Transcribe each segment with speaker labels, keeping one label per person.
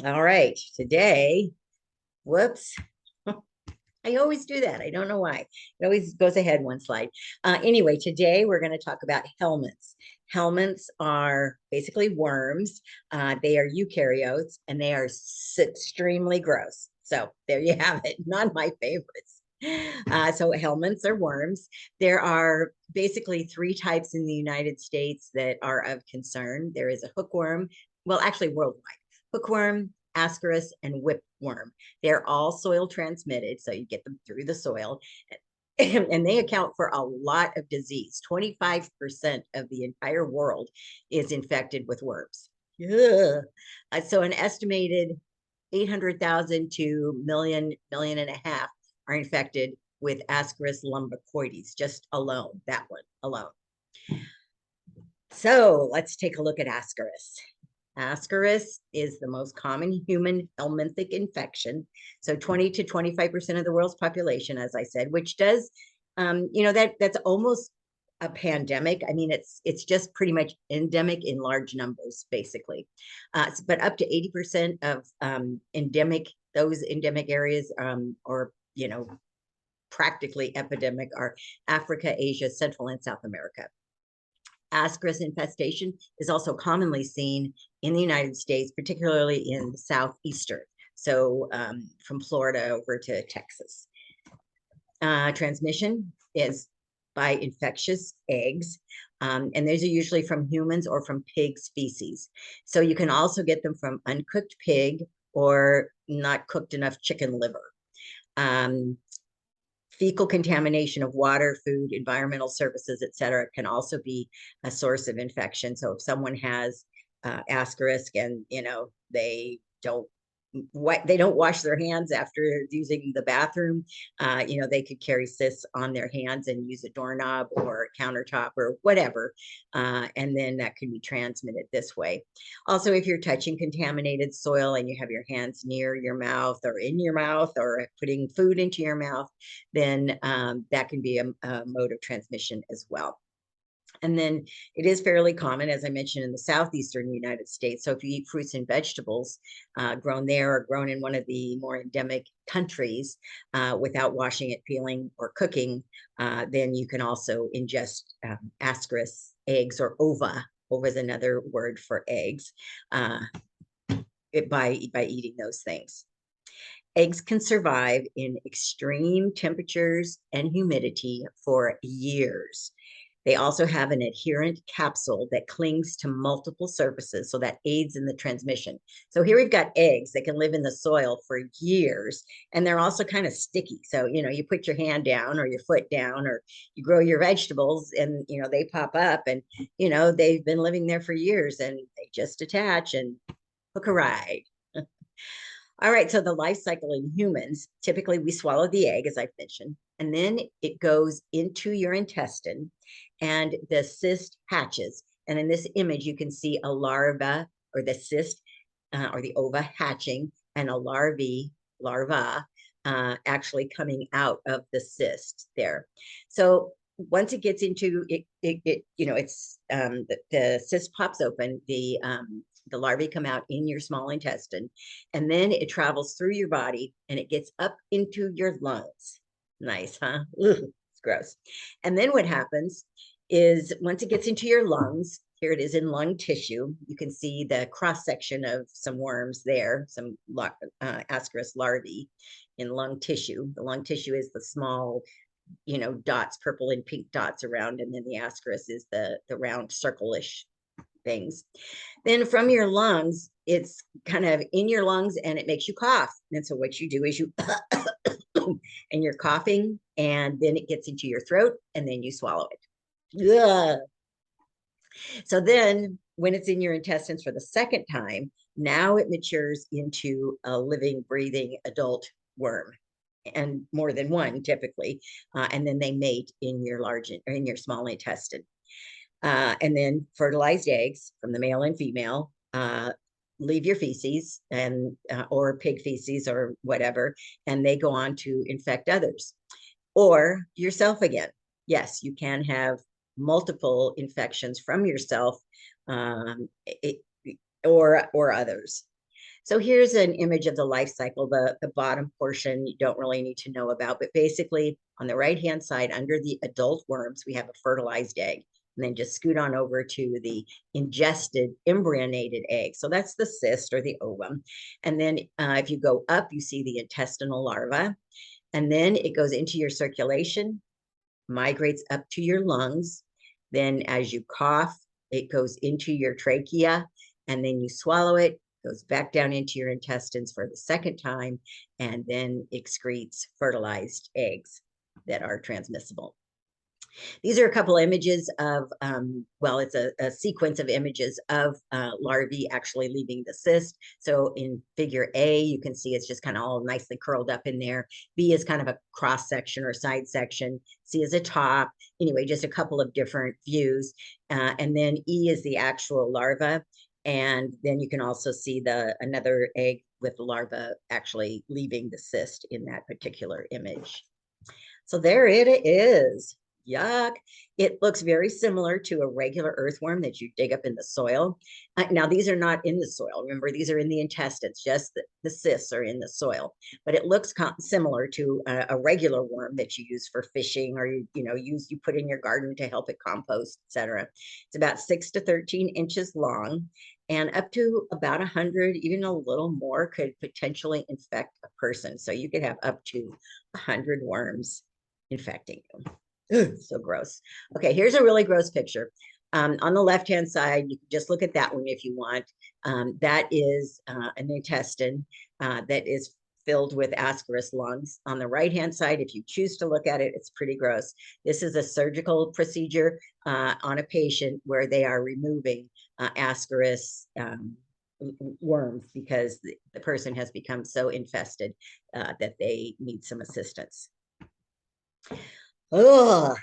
Speaker 1: All right, today, whoops, I always do that. I don't know why. It always goes ahead one slide. Anyway, today we're going to talk about helminths. Helminths are basically worms. They are eukaryotes and they are extremely gross. So there you have it. Not my favorites. So helminths are worms. There are basically three types in the United States that are of concern. There is a hookworm, well, actually worldwide, hookworm, ascaris, and whipworm. They're all soil transmitted, so you get them through the soil. And they account for a lot of disease. 25% of the entire world is infected with worms. Yeah. So an estimated 800,000 to million and a half are infected with Ascaris lumbricoides, just alone, that one alone. So let's take a look at Ascaris. Ascaris is the most common human helminthic infection. So 20 to 25% of the world's population, as I said, which does, that's almost a pandemic. I mean, it's just pretty much endemic in large numbers, basically. But up to 80% of those endemic areas, or, practically epidemic, are Africa, Asia, Central, and South America. Ascaris infestation is also commonly seen in the United States, particularly in the southeastern, so from Florida over to Texas. Transmission is by infectious eggs, and these are usually from humans or from pig species. So you can also get them from uncooked pig or not cooked enough chicken liver. Fecal contamination of water, food, environmental services, etc., can also be a source of infection. So if someone has ascaris and they don't wash their hands after using the bathroom, they could carry cysts on their hands and use a doorknob or a countertop or whatever, and then that can be transmitted this way. Also, if you're touching contaminated soil and you have your hands near your mouth or in your mouth or putting food into your mouth, then that can be a mode of transmission as well. And then it is fairly common, as I mentioned, in the southeastern United States. So if you eat fruits and vegetables grown there or grown in one of the more endemic countries without washing it, peeling, or cooking, then you can also ingest ascaris eggs, or ova. Ova is another word for eggs, by eating those things. Eggs can survive in extreme temperatures and humidity for years. They also have an adherent capsule that clings to multiple surfaces, so that aids in the transmission. So here we've got eggs that can live in the soil for years, and they're also kind of sticky. So, you put your hand down or your foot down, or you grow your vegetables and, they pop up and, they've been living there for years and they just attach and hook a ride. All right, so the life cycle in humans, typically we swallow the egg, as I've mentioned, and then it goes into your intestine and the cyst hatches. And in this image, you can see a larva, or the cyst, or the ova hatching, and a larva actually coming out of the cyst there. So once it gets into it, it's the cyst pops open, the larvae come out in your small intestine, and then it travels through your body and it gets up into your lungs. Nice, huh? Ugh, it's gross. And then what happens is, once it gets into your lungs, here it is in lung tissue. You can see the cross section of some worms there, some ascaris larvae in lung tissue. The lung tissue is the small, dots, purple and pink dots around, and then the ascaris is the round circle-ish things. Then from your lungs, it's kind of in your lungs and it makes you cough. And so what you do is you and you're coughing, and then it gets into your throat and then you swallow it. Ugh. So then when it's in your intestines for the second time, now it matures into a living, breathing adult worm, and more than one typically. And then they mate in your small intestine. And then fertilized eggs from the male and female leave your feces and or pig feces or whatever, and they go on to infect others or yourself again. Yes, you can have multiple infections from yourself, or others. So here's an image of the life cycle. The bottom portion you don't really need to know about, but basically on the right-hand side, under the adult worms, we have a fertilized egg. And then just scoot on over to the ingested embryonated egg. So that's the cyst or the ovum. And then if you go up, you see the intestinal larva. And then it goes into your circulation, migrates up to your lungs. Then as you cough, it goes into your trachea, and then you swallow it, goes back down into your intestines for the second time, and then excretes fertilized eggs that are transmissible. These are a couple images of, well, it's a sequence of images of larvae actually leaving the cyst. So in figure A, you can see it's just kind of all nicely curled up in there. B is kind of a cross section or side section. C is a top. Anyway, just a couple of different views. And then E is the actual larva. And then you can also see another egg with the larva actually leaving the cyst in that particular image. So there it is. Yuck. It looks very similar to a regular earthworm that you dig up in the soil. Now, these are not in the soil. Remember, these are in the intestines, just the cysts are in the soil. But it looks similar to a regular worm that you use for fishing, or you put in your garden to help it compost, etc. It's about 6 to 13 inches long, and up to about 100, even a little more, could potentially infect a person. So you could have up to 100 worms infecting you. Ugh, so gross. Okay, here's a really gross picture. On the left-hand side, you can just look at that one if you want. That is an intestine that is filled with Ascaris lungs. On the right-hand side, if you choose to look at it, it's pretty gross. This is a surgical procedure on a patient where they are removing Ascaris worms because the person has become so infested that they need some assistance. Oh,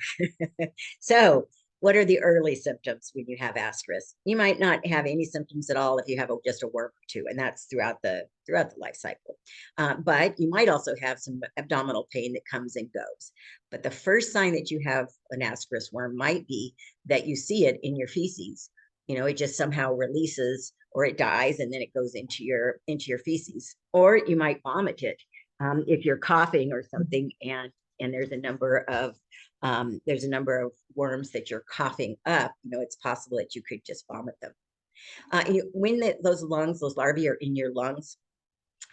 Speaker 1: so what are the early symptoms when you have Ascaris? You might not have any symptoms at all if you have just a worm or two, and that's throughout the life cycle. But you might also have some abdominal pain that comes and goes. But the first sign that you have an Ascaris worm might be that you see it in your feces. It just somehow releases, or it dies, and then it goes into your feces. Or you might vomit it if you're coughing or something, and there's a number of worms that you're coughing up. It's possible that you could just vomit them. When those larvae are in your lungs,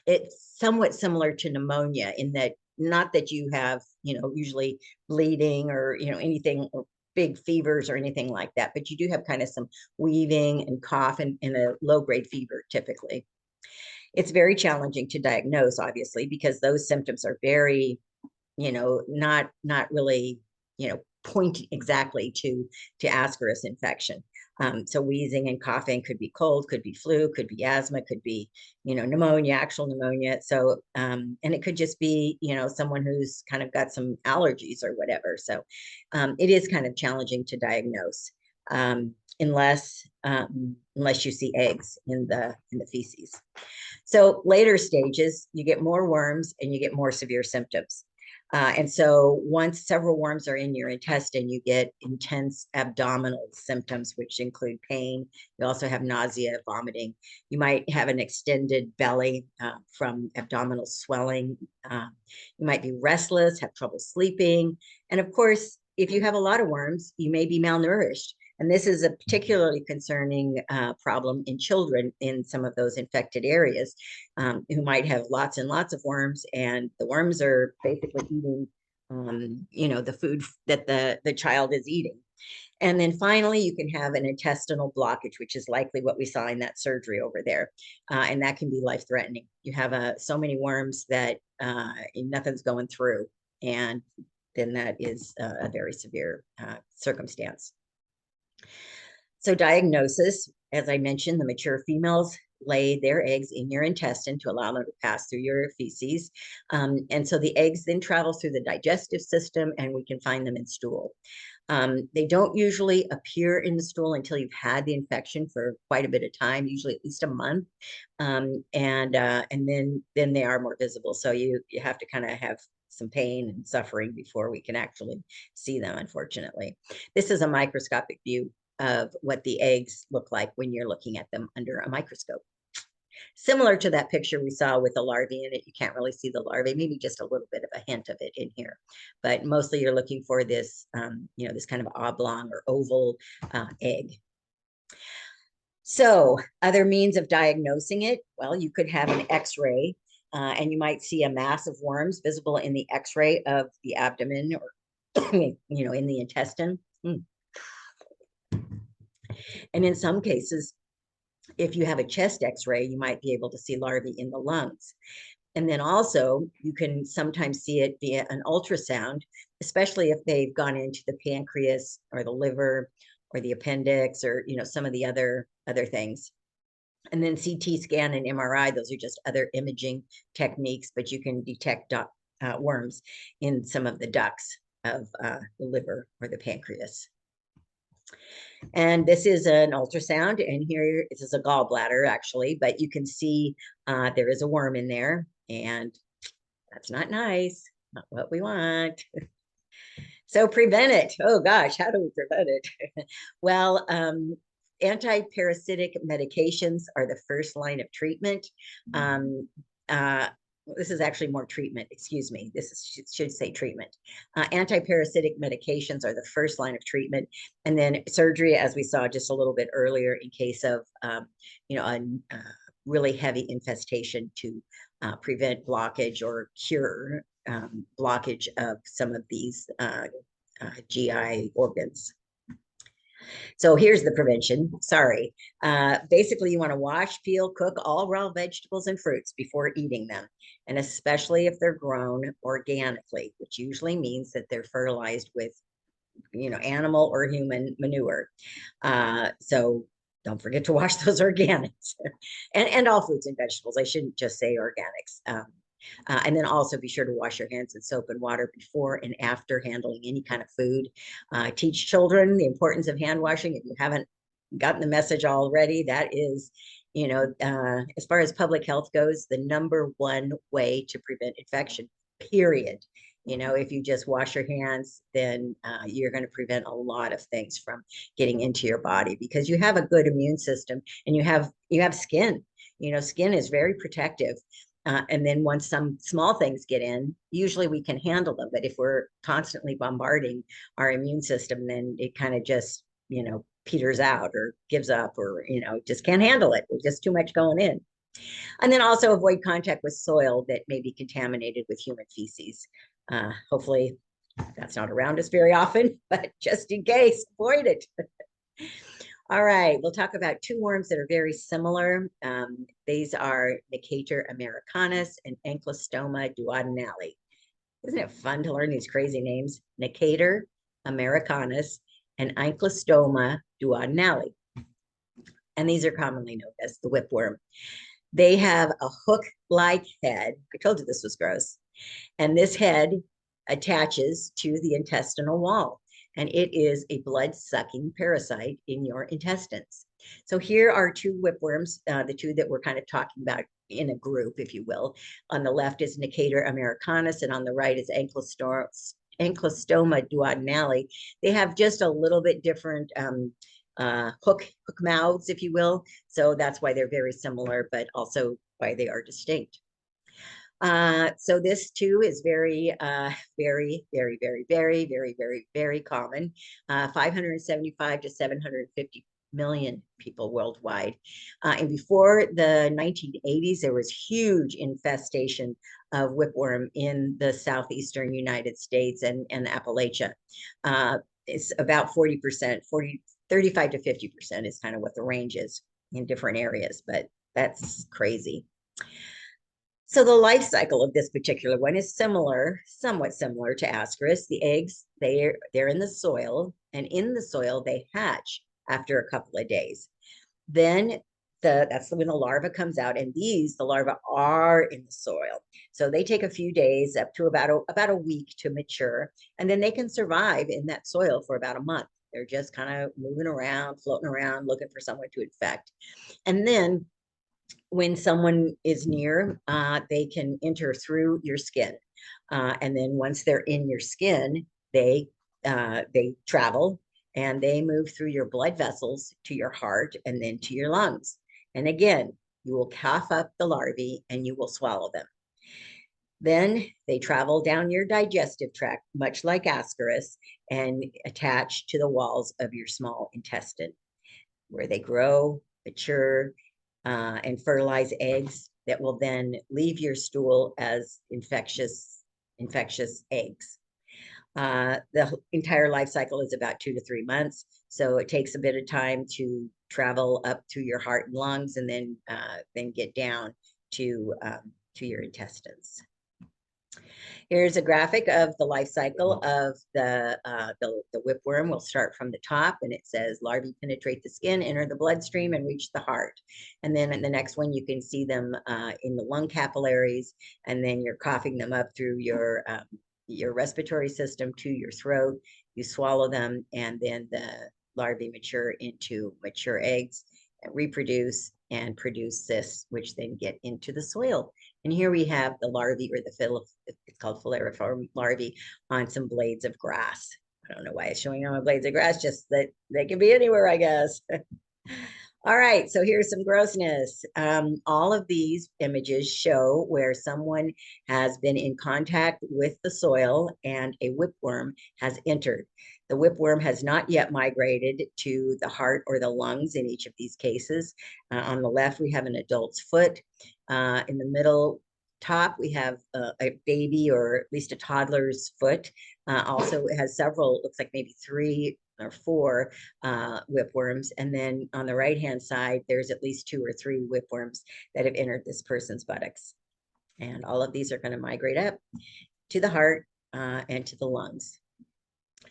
Speaker 1: it's somewhat similar to pneumonia in that, not that you have usually bleeding or anything, or big fevers or anything like that, but you do have kind of some wheezing and cough and a low-grade fever typically. It's very challenging to diagnose, obviously, because those symptoms are very not really, point exactly to Ascaris infection. So wheezing and coughing could be cold, could be flu, could be asthma, could be, pneumonia, actual pneumonia. So, and it could just be, someone who's kind of got some allergies or whatever. So it is kind of challenging to diagnose unless you see eggs in the feces. So later stages, you get more worms and you get more severe symptoms. And so once several worms are in your intestine, you get intense abdominal symptoms, which include pain. You also have nausea, vomiting. You might have an extended belly from abdominal swelling. You might be restless, have trouble sleeping. And of course, if you have a lot of worms, you may be malnourished. And this is a particularly concerning problem in children in some of those infected areas who might have lots and lots of worms, and the worms are basically eating, the food that the child is eating. And then finally, you can have an intestinal blockage, which is likely what we saw in that surgery over there. And that can be life-threatening. You have so many worms that nothing's going through. And then that is a very severe circumstance. So diagnosis, as I mentioned, the mature females lay their eggs in your intestine to allow them to pass through your feces. And so the eggs then travel through the digestive system, and we can find them in stool. They don't usually appear in the stool until you've had the infection for quite a bit of time, usually at least a month. And then they are more visible. So you have to kind of have some pain and suffering before we can actually see them, unfortunately. This is a microscopic view of what the eggs look like when you're looking at them under a microscope. Similar to that picture we saw with the larvae in it. You can't really see the larvae, maybe just a little bit of a hint of it in here. But mostly you're looking for this, this kind of oblong or oval egg. So other means of diagnosing it, well, you could have an x-ray and you might see a mass of worms visible in the x-ray of the abdomen or, in the intestine. And in some cases, if you have a chest x-ray, you might be able to see larvae in the lungs. And then also you can sometimes see it via an ultrasound, especially if they've gone into the pancreas or the liver or the appendix or, some of the other things. And then CT scan and MRI, those are just other imaging techniques, but you can detect worms in some of the ducts of the liver or the pancreas. And this is an ultrasound, and here this is a gallbladder actually, but you can see there is a worm in there, and that's not nice, not what we want. So prevent it. Oh gosh, how do we prevent it? Well, anti-parasitic medications are the first line of treatment. This is actually more treatment, excuse me. Should say treatment. Anti-parasitic medications are the first line of treatment. And then surgery, as we saw just a little bit earlier, in case of, a really heavy infestation to prevent blockage or cure blockage of some of these GI organs. So here's the prevention. Sorry. Basically, you want to wash, peel, cook all raw vegetables and fruits before eating them, and especially if they're grown organically, which usually means that they're fertilized with, animal or human manure. So don't forget to wash those organics and all fruits and vegetables. I shouldn't just say organics. And then also be sure to wash your hands in soap and water before and after handling any kind of food. Teach children the importance of hand washing. If you haven't gotten the message already, that is, as far as public health goes, the #1 way to prevent infection, period. If you just wash your hands, then you're going to prevent a lot of things from getting into your body, because you have a good immune system and you have skin. Skin is very protective. And then once some small things get in, usually we can handle them. But if we're constantly bombarding our immune system, then it kind of just, peters out or gives up or, just can't handle it. There's just too much going in. And then also avoid contact with soil that may be contaminated with human feces. Hopefully that's not around us very often, but just in case, avoid it. All right, we'll talk about two worms that are very similar. These are Necator americanus and Ankylostoma duodenale. Isn't it fun to learn these crazy names? Necator americanus and Ankylostoma duodenale. And these are commonly known as the whipworm. They have a hook-like head. I told you this was gross. And this head attaches to the intestinal wall, and it is a blood-sucking parasite in your intestines. So here are two whipworms, the two that we're kind of talking about in a group, if you will. On the left is Necator americanus, and on the right is Ankylostoma duodenale. They have just a little bit different hook mouths, if you will. So that's why they're very similar, but also why they are distinct. So this too is very, very, very, very, very, very, very, very common. 575 to 750 million people worldwide. And before the 1980s, there was huge infestation of whipworm in the southeastern United States and Appalachia. It's about 40%, 35 to 50% is kind of what the range is in different areas, but that's crazy. So the life cycle of this particular one is somewhat similar to Ascaris. The eggs, they're in the soil, and in the soil they hatch after a couple of days. Then that's when the larva comes out, and the larvae are in the soil. So they take a few days, up to about a week to mature, and then they can survive in that soil for about a month. They're just kind of moving around, floating around, looking for someone to infect. And then when someone is near, they can enter through your skin. And then once they're in your skin, they travel and they move through your blood vessels to your heart and then to your lungs. And again, You will cough up the larvae and you will swallow them. Then they travel down your digestive tract, much like Ascaris, and attach to the walls of your small intestine, where they grow, mature, and fertilize eggs that will then leave your stool as infectious eggs. The entire life cycle is about 2 to 3 months, so it takes a bit of time to travel up to your heart and lungs, and then get down to your intestines. Here's a graphic of the life cycle of the whipworm. We'll start from the top, and it says larvae penetrate the skin, enter the bloodstream, and reach the heart. And then in the next one, you can see them in the lung capillaries, and then you're coughing them up through your respiratory system to your throat. You swallow them, and then the larvae mature into mature eggs, and reproduce and produce cysts, which then get into the soil. And here we have the larvae, or it's called filariform larvae, on some blades of grass. I don't know why it's showing on blades of grass, just that they can be anywhere, I guess. All right, so here's some grossness. All of these images show where someone has been in contact with the soil and a whipworm has entered. The whipworm has not yet migrated to the heart or the lungs in each of these cases. On the left, we have an adult's foot. In the middle top, we have a baby, or at least a toddler's foot. Also, it has several, looks like maybe 3 or 4 whipworms. And then on the right-hand side, there's at least 2 or 3 whipworms that have entered this person's buttocks. And all of these are going to migrate up to the heart and to the lungs.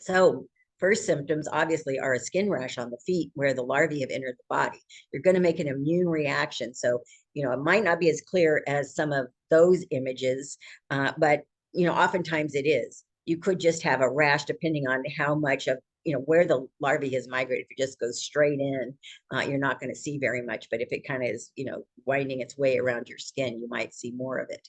Speaker 1: So first symptoms obviously are a skin rash on the feet where the larvae have entered the body. You're going to make an immune reaction. So, it might not be as clear as some of those images, but, oftentimes it is. You could just have a rash depending on how much of, where the larvae has migrated. If it just goes straight in, you're not going to see very much. But if it kind of is, winding its way around your skin, you might see more of it.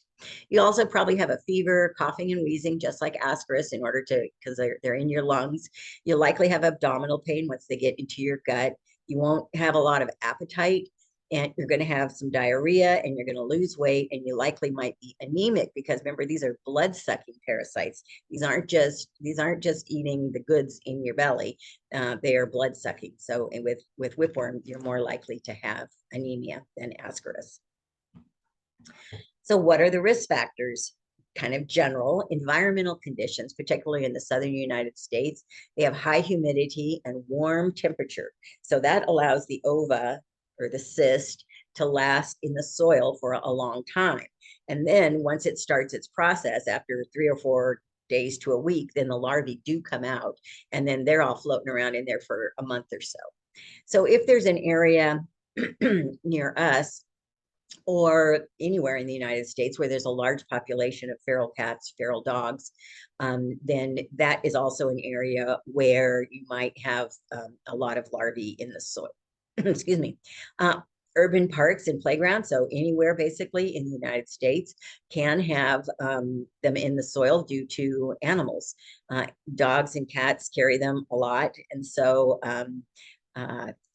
Speaker 1: You also probably have a fever, coughing and wheezing, just like Ascaris, because they're in your lungs. You'll likely have abdominal pain once they get into your gut. You won't have a lot of appetite, and you're going to have some diarrhea, and you're going to lose weight, and you likely might be anemic, because remember, these are blood-sucking parasites. These aren't just eating the goods in your belly. They are blood-sucking. So with whipworm, you're more likely to have anemia than Ascaris. So what are the risk factors? Kind of general environmental conditions, particularly in the southern United States. They have high humidity and warm temperature. So that allows the ova, or the cyst, to last in the soil for a long time. And then once it starts its process, after 3 or 4 days to a week, then the larvae do come out, and then they're all floating around in there for a month or so. So if there's an area near us, or anywhere in the United States where there's a large population of feral cats, feral dogs, then that is also an area where you might have a lot of larvae in the soil. Excuse me. Urban parks and playgrounds, so anywhere basically in the United States, can have them in the soil due to animals. Dogs and cats carry them a lot, and so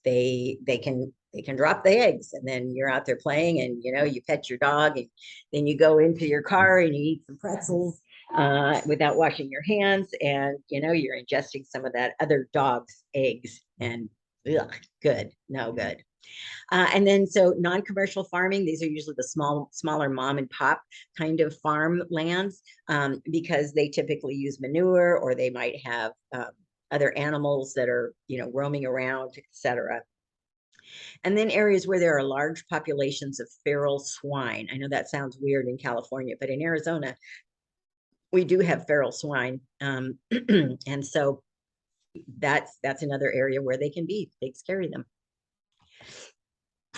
Speaker 1: they can drop the eggs, and then you're out there playing, and you pet your dog, and then you go into your car and you eat some pretzels without washing your hands, and you're ingesting some of that other dog's eggs, and ugh, no good. And then so non-commercial farming, these are usually the smaller mom and pop kind of farm lands, because they typically use manure, or they might have other animals that are roaming around, etc. And then areas where there are large populations of feral swine. I know that sounds weird in California, but in Arizona, we do have feral swine. And so that's another area where they can be. Pigs carry them.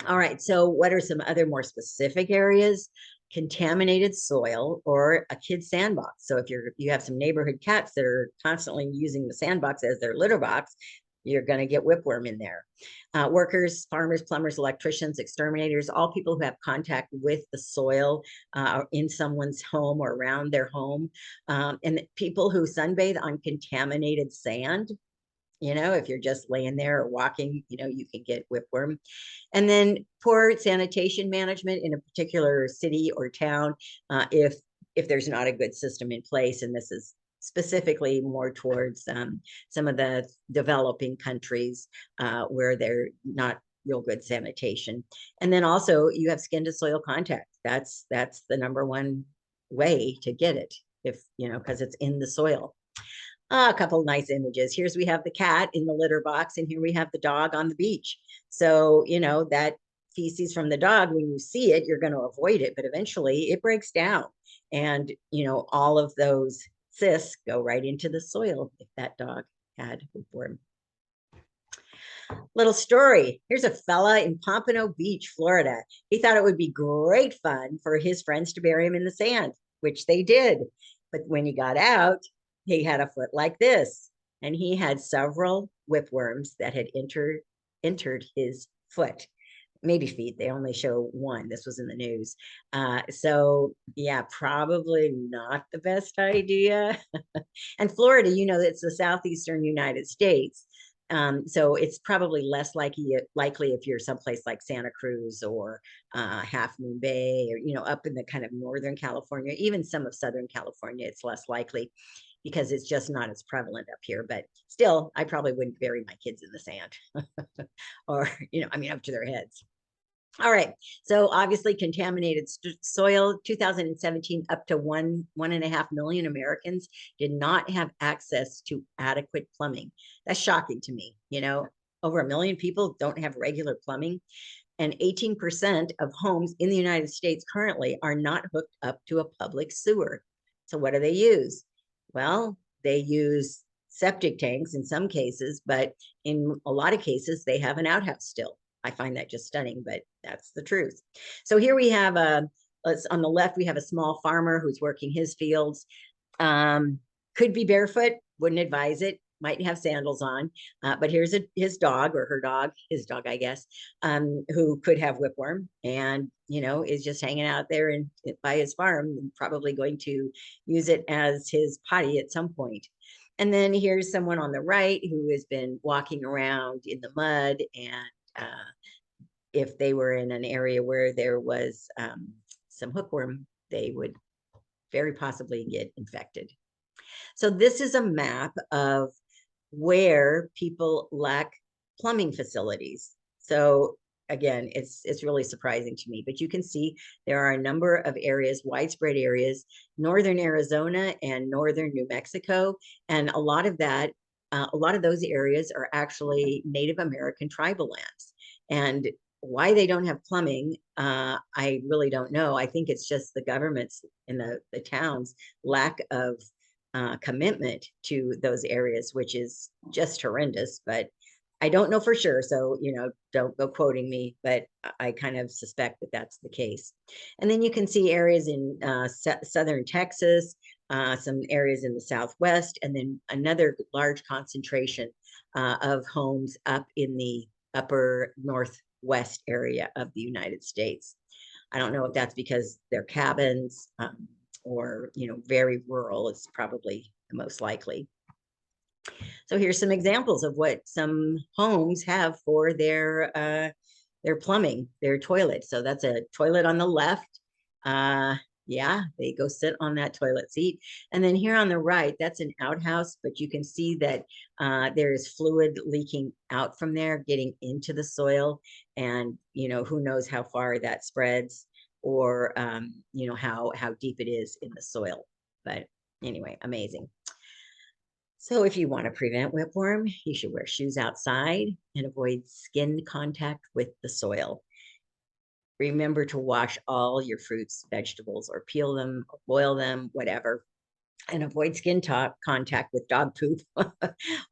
Speaker 1: All right, so what are some other more specific areas? Contaminated soil, or a kid's sandbox. So if you have some neighborhood cats that are constantly using the sandbox as their litter box, you're going to get whipworm in there. Workers, farmers, plumbers, electricians, exterminators, all people who have contact with the soil in someone's home or around their home, and people who sunbathe on contaminated sand. You know, if you're just laying there or walking, you know, you can get whipworm. And then poor sanitation management in a particular city or town, if there's not a good system in place, and this is specifically more towards some of the developing countries where they're not real good sanitation. And then also you have skin to soil contact. That's the number one way to get it, if you know, because it's in the soil. A couple nice images. Here's we have the cat in the litter box, and here we have the dog on the beach. So, you know, that feces from the dog, when you see it, you're going to avoid it, but eventually it breaks down. And, you know, all of those cysts go right into the soil if that dog had whipworm. Little story. Here's a fella in Pompano Beach, Florida. He thought it would be great fun for his friends to bury him in the sand, which they did. But when he got out, he had a foot like this, and he had several whipworms that had entered his foot. Maybe feet. They only show one. This was in the news. So yeah, probably not the best idea. And Florida, you know, it's the southeastern United States. So it's probably less likely if you're someplace like Santa Cruz or Half Moon Bay, or, you know, up in the kind of Northern California, even some of Southern California, it's less likely because it's just not as prevalent up here. But still, I probably wouldn't bury my kids in the sand or, you know, I mean, up to their heads. All right. So obviously contaminated soil, 2017, up to 1.5 million Americans did not have access to adequate plumbing. That's shocking to me. You know, over 1 million people don't have regular plumbing, and 18% of homes in the United States currently are not hooked up to a public sewer. So what do they use? Well, they use septic tanks in some cases, but in a lot of cases, they have an outhouse still. I find that just stunning, but that's the truth. So here we have on the left, we have a small farmer who's working his fields. Could be barefoot, wouldn't advise it, might have sandals on. But here's his dog, or her dog, his dog, I guess, who could have whipworm and, you know, is just hanging out there by his farm, and probably going to use it as his potty at some point. And then here's someone on the right who has been walking around in the mud, and if they were in an area where there was some hookworm, they would very possibly get infected. So this is a map of where people lack plumbing facilities. So again, it's really surprising to me, but you can see there are a number of areas, widespread areas, northern Arizona and northern New Mexico, and a lot of those areas are actually Native American tribal lands. And why they don't have plumbing, I really don't know. I think it's just the governments in the towns' lack of commitment to those areas, which is just horrendous. But I don't know for sure. So, you know, don't go quoting me, but I kind of suspect that that's the case. And then you can see areas in southern Texas, some areas in the Southwest, and then another large concentration of homes up in the upper Northwest area of the United States. I don't know if that's because they're cabins or, you know, very rural. It's probably the most likely. So here's some examples of what some homes have for their plumbing, their toilet. So that's a toilet on the left. Yeah, they go sit on that toilet seat. And then here on the right, that's an outhouse, but you can see that there is fluid leaking out from there, getting into the soil. And, you know, who knows how far that spreads, or, you know, how deep it is in the soil. But anyway, amazing. So if you want to prevent whipworm, you should wear shoes outside and avoid skin contact with the soil. Remember to wash all your fruits, vegetables, or peel them, or boil them, whatever. And avoid skin contact with dog poop,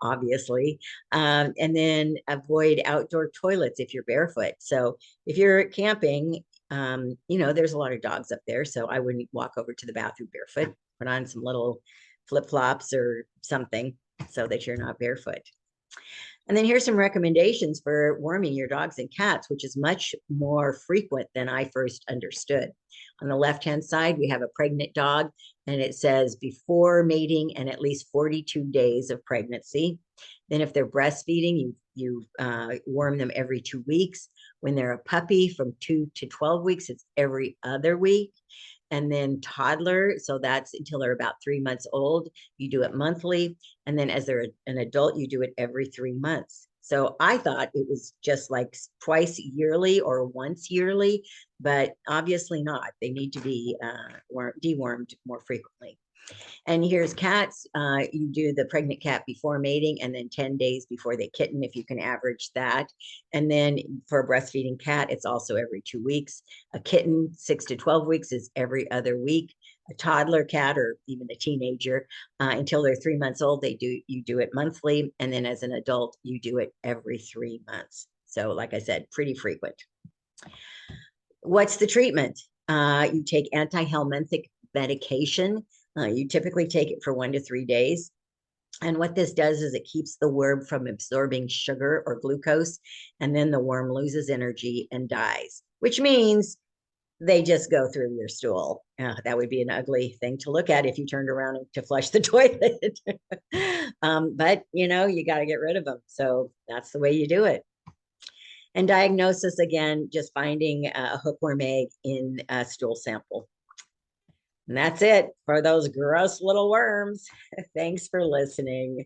Speaker 1: obviously. And then avoid outdoor toilets if you're barefoot. So if you're camping, you know, there's a lot of dogs up there. So I wouldn't walk over to the bathroom barefoot. Put on some little flip-flops or something so that you're not barefoot. And then here's some recommendations for worming your dogs and cats, which is much more frequent than I first understood. On the left-hand side, we have a pregnant dog, and it says before mating and at least 42 days of pregnancy. Then if they're breastfeeding, you worm them every 2 weeks. When they're a puppy from 2 to 12 weeks, it's every other week. And then toddler, so that's until they're about 3 months old, you do it monthly. And then as they're an adult, you do it every 3 months. So I thought it was just like twice yearly or once yearly, but obviously not. They need to be dewormed more frequently. And here's cats. You do the pregnant cat before mating and then 10 days before they kitten, if you can average that. And then for a breastfeeding cat, it's also every 2 weeks. A kitten, 6 to 12 weeks, is every other week. A toddler cat or even a teenager, until they're 3 months old, you do it monthly. And then as an adult, you do it every 3 months. So like I said, pretty frequent. What's the treatment? You take anti-helminthic medication. You typically take it for 1 to 3 days. And what this does is it keeps the worm from absorbing sugar or glucose, and then the worm loses energy and dies, which means they just go through your stool. That would be an ugly thing to look at if you turned around to flush the toilet. But you got to get rid of them. So that's the way you do it. And diagnosis, again, just finding a hookworm egg in a stool sample. And that's it for those gross little worms. Thanks for listening.